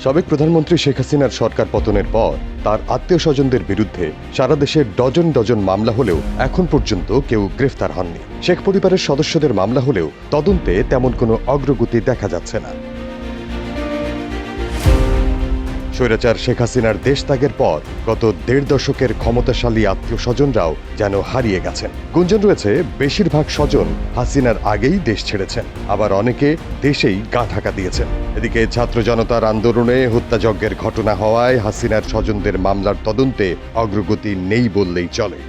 সাবেক প্রধানমন্ত্রী শেখ হাসিনার সরকার পতনের পর তার আত্মীয় স্বজনদের বিরুদ্ধে সারা দেশে ডজন ডজন মামলা হলেও এখন পর্যন্ত কেউ গ্রেফতার হননি। শেখ পরিবারের সদস্যদের মামলা হলেও তদন্তে তেমন কোনো অগ্রগতি দেখা যাচ্ছে না। স্বৈরাচার শেখ হাসিনার দেশ ত্যাগের পর গত ১.৫ দশকের ক্ষমতাশালী আত্মীয় স্বজনরাও যেন হারিয়ে গেছেন। গুঞ্জন রয়েছে বেশিরভাগ স্বজন হাসিনার আগেই দেশ ছেড়েছেন, আবার অনেকে দেশেই গা ঢাকা দিয়েছেন। এদিকে ছাত্র জনতার আন্দোলনে হত্যাযজ্ঞের ঘটনা হওয়ায় হাসিনার স্বজনদের মামলার তদন্তে অগ্রগতি নেই বললেই চলে।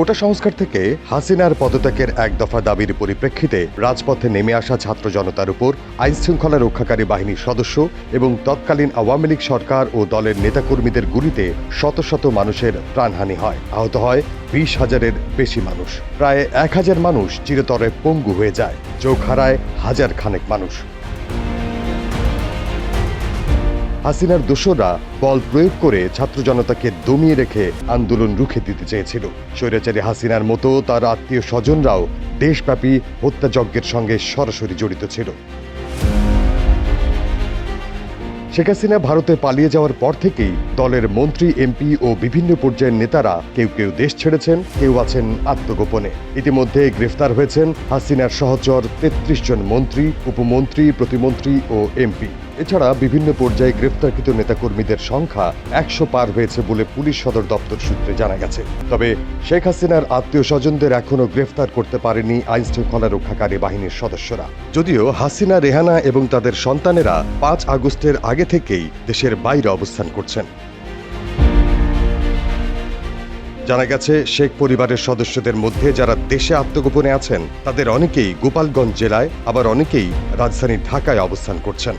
কোটা সংস্কার থেকে হাসিনার পদত্যাগের এক দফা দাবির পরিপ্রেক্ষিতে রাজপথে নেমে আসা ছাত্র জনতার উপর আইনশৃঙ্খলা রক্ষাকারী বাহিনীর সদস্য এবং তৎকালীন আওয়ামী লীগ সরকার ও দলের নেতাকর্মীদের গুলিতে শত শত মানুষের প্রাণহানি হয়, আহত হয় ২০,০০০-এর বেশি মানুষ। প্রায় ১,০০০ মানুষ চিরতরে পঙ্গু হয়ে যায়, চোখ হারায় হাজার খানেক মানুষ। হাসিনার দোসররা বল প্রয়োগ করে ছাত্র জনতাকে দমিয়ে রেখে আন্দোলন রুখে দিতে চেয়েছিল। স্বৈরাচারী হাসিনার মতো তার আত্মীয় স্বজনরাও দেশব্যাপী হত্যাযজ্ঞের সঙ্গে সরাসরি জড়িত ছিল। শেখ হাসিনা ভারতে পালিয়ে যাওয়ার পর থেকেই দলের মন্ত্রী, এমপি ও বিভিন্ন পর্যায়ের নেতারা কেউ কেউ দেশ ছেড়েছেন, কেউ আছেন আত্মগোপনে। ইতিমধ্যে গ্রেফতার হয়েছেন হাসিনার সহচর ৩৩ জন মন্ত্রী, উপমন্ত্রী, প্রতিমন্ত্রী ও এমপি। এছাড়া বিভিন্ন পর্যায়ে গ্রেফতারকৃত নেতাকর্মীদের সংখ্যা ১০০ পার হয়েছে বলে পুলিশ সদর দপ্তর সূত্রে জানা গেছে। তবে শেখ হাসিনার আত্মীয় স্বজনদের এখনও গ্রেফতার করতে পারেনি আইনশৃঙ্খলা রক্ষাকারী বাহিনীর সদস্যরা। যদিও হাসিনা, রেহানা এবং তাদের সন্তানেরা ৫ আগস্টের আগে থেকেই দেশের বাইরে অবস্থান করছেন। জানা গেছে, শেখ পরিবারের সদস্যদের মধ্যে যারা দেশে আত্মগোপনে আছেন তাদের অনেকেই গোপালগঞ্জ জেলায়, আবার অনেকেই রাজধানী ঢাকায় অবস্থান করছেন।